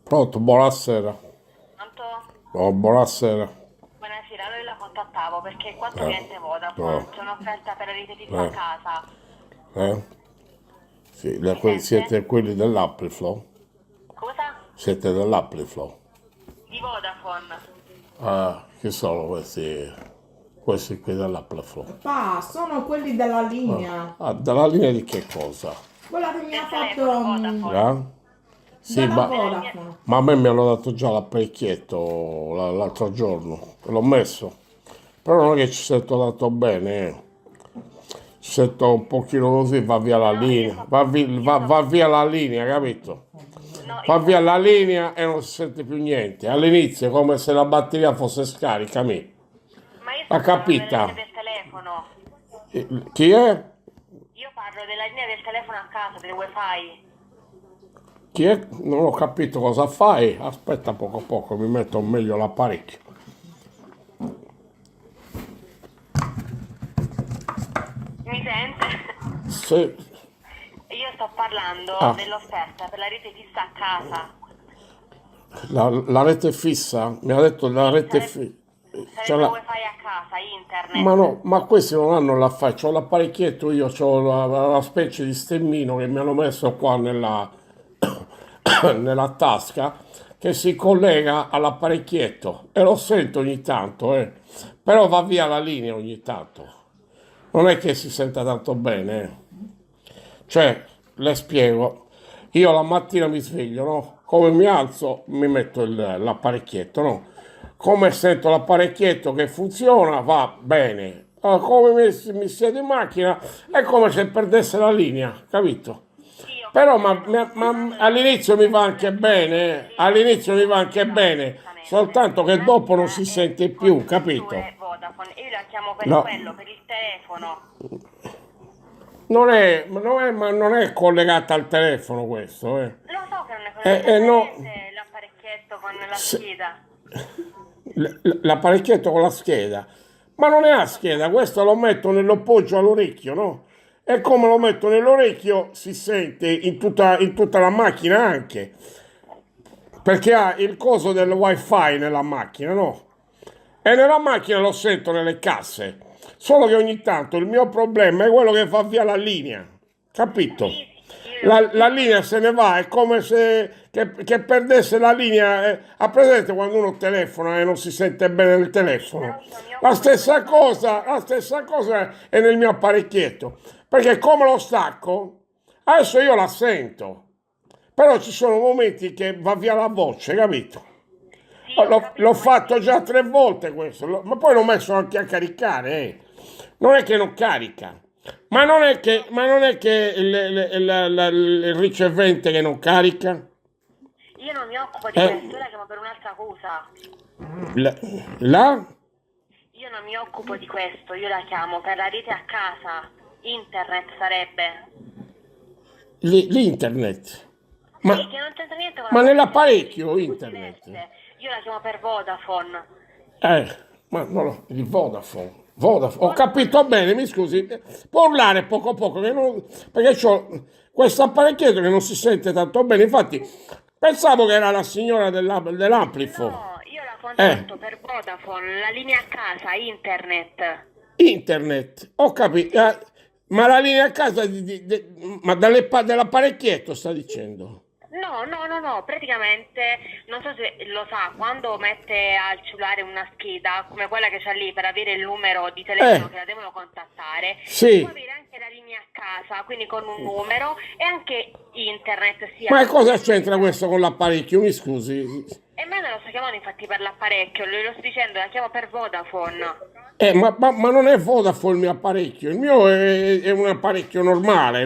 Pronto, buonasera. Pronto? Oh, buonasera. Buonasera, allora la contattavo perché qua Eh, cliente Vodafone no, c'è un'offerta per la rete fissa a eh, casa. eh? Sì, Mi sente? siete quelli dell'Ampliflow? Scusa? Siete dell'Ampliflow? Di Vodafone. Ah, chi sono questi? Questi qui dell'Ampliflow? Pa, sono quelli della linea. Ah, dalla linea di che cosa? Quella che mi Del ha telefono fatto Vodafone. Eh? Sì, della Della linea... Vodafone. ma a me mi hanno dato già l'apparecchietto l'altro giorno, l'ho messo. Però non è che ci sento tanto bene, eh. Ci sento un pochino così, va via la No, io linea, sto... Io va sto... via la linea, capito? No, Va io sto via la parlando... linea e non si sente più niente. All'inizio è come se la batteria fosse scarica, mi. Ma io Ha sto parlando della linea capita? del telefono. Chi è? Io parlo della linea del telefono a casa, del wifi. Chi è? Non ho capito cosa fai. Aspetta poco a poco, mi metto meglio l'apparecchio. Mi sente? Se... Io sto parlando Ah, dell'offerta per la rete fissa a casa. la rete fissa? Mi ha detto la Sì, rete fissa. sarebbe wifi a casa, Ma internet. no, ma questi non hanno la faccia, ho l'apparecchietto, io ho la specie di stemmino che mi hanno messo qua nella tasca che si collega all'apparecchietto e lo sento ogni tanto, però va via la linea ogni tanto. Non è che si senta tanto bene, eh. Cioè, le spiego, io la mattina mi sveglio, no? Come mi alzo, mi metto l'apparecchietto, no? Come sento l'apparecchietto che funziona, va bene. Come mi siedo in macchina, è come se perdesse la linea, capito? Sì, ho Però capito, sto parlando della rete all'inizio mi va fissa anche a casa, bene, sì, all'inizio mi va sì, io anche la so bene, perfettamente. soltanto che La dopo non mia si è sente più, con capito? strutture Vodafone e io la chiamo per No, quello, per il telefono. ma non è collegata al telefono questo, eh. Lo so che non è collegato, è No, presente l'apparecchietto con la se- scheda. l'apparecchietto con la scheda, ma non è la scheda, questo lo metto nell'appoggio all'orecchio, no? E come lo metto nell'orecchio si sente in tutta la macchina anche, perché ha il coso del wifi nella macchina, no? E nella macchina lo sento nelle casse, solo che ogni tanto il mio problema è quello che fa via la linea, capito? Sì, sì, io lo La capisco. linea se ne va, è come se che perdesse la linea. Ha presente quando uno telefona e non si sente bene nel Sì, però telefono? io mi occupo di questa cosa. La stessa cosa è nel mio apparecchietto, perché come lo stacco, adesso io la sento, però ci sono momenti che va via la voce, capito? Sì, ho L'ho capito, ma io fatto già 3 volte questo, ma poi l'ho messo anche a caricare, eh. Non è che non carica, ma non è che il ricevente che non carica. io non mi occupo di Eh, questo, io la chiamo per un'altra cosa. la, la- Io non mi occupo di questo, io la chiamo per la rete a casa. Internet sarebbe. l'internet. Ma, Sì, che non c'entra niente con ma l'apparecchietto, nell'apparecchio sono cose internet. diverse. Io la chiamo per Vodafone. Eh, ma no, no, il Vodafone. Vodafone. Ho Vodafone capito bene, mi scusi. Può urlare poco a poco, perché ho questo apparecchietto che non si sente tanto bene. Infatti, pensavo che era la signora dell'Amplifon. no, io la Eh, contatto per Vodafone, la linea a casa, internet. internet. Ho capito. Ma la linea a casa, ma dell'apparecchietto sta dicendo. No, no, no, no, praticamente non so se lo sa, quando mette al cellulare una scheda come quella che c'ha lì per avere il numero di telefono Eh, che la devono contattare, può sì. avere anche la linea a casa, quindi con un numero e anche internet sia Ma cosa c'entra collegata. questo con l'apparecchio? Mi scusi. E me lo sto chiamando infatti per l'apparecchio, lo sto dicendo, la chiamo per Vodafone. Ma non è Vodafone il mio apparecchio, il mio è un apparecchio normale,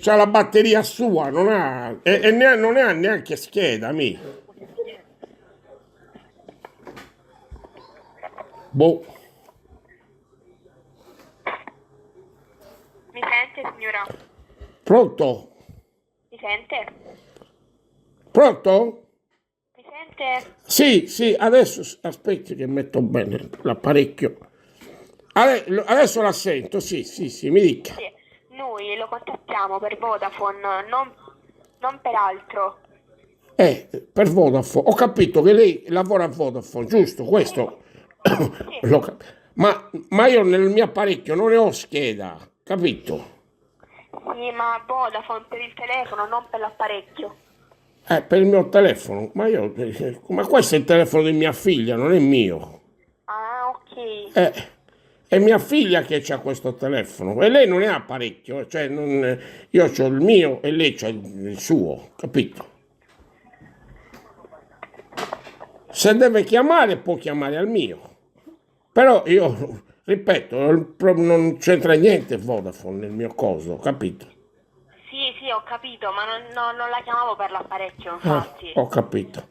c'ha la batteria sua, non ha neanche scheda, mi. Boh, Mi sente signora? pronto? Mi sente? Pronto? Mi sente? Sì, sì, adesso aspetti che metto bene l'apparecchio. Adesso la sento, sì, sì, sì, mi dica. Sì, noi lo contattiamo per Vodafone, non per altro. Per Vodafone. Ho capito che lei lavora a Vodafone, giusto? Questo. Ma io nel mio apparecchio non ne ho scheda, capito? Sì, ma Vodafone per il telefono, non per l'apparecchio. Per il mio telefono. Ma questo è il telefono di mia figlia, non è mio. Ah, ok. È mia figlia che ha questo telefono e lei non ne ha parecchio, cioè io ho il mio e lei ha il suo, capito? Se deve chiamare può chiamare al mio, però io, ripeto, non c'entra niente Vodafone nel mio coso, capito? Sì, ho capito, ma non la chiamavo per l'apparecchio, infatti. Ho capito.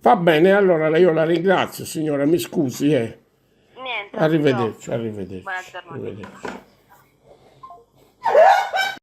Va bene, allora io la ringrazio, signora, mi scusi. Niente. Arrivederci, arrivederci. Buona giornata. Arrivederci.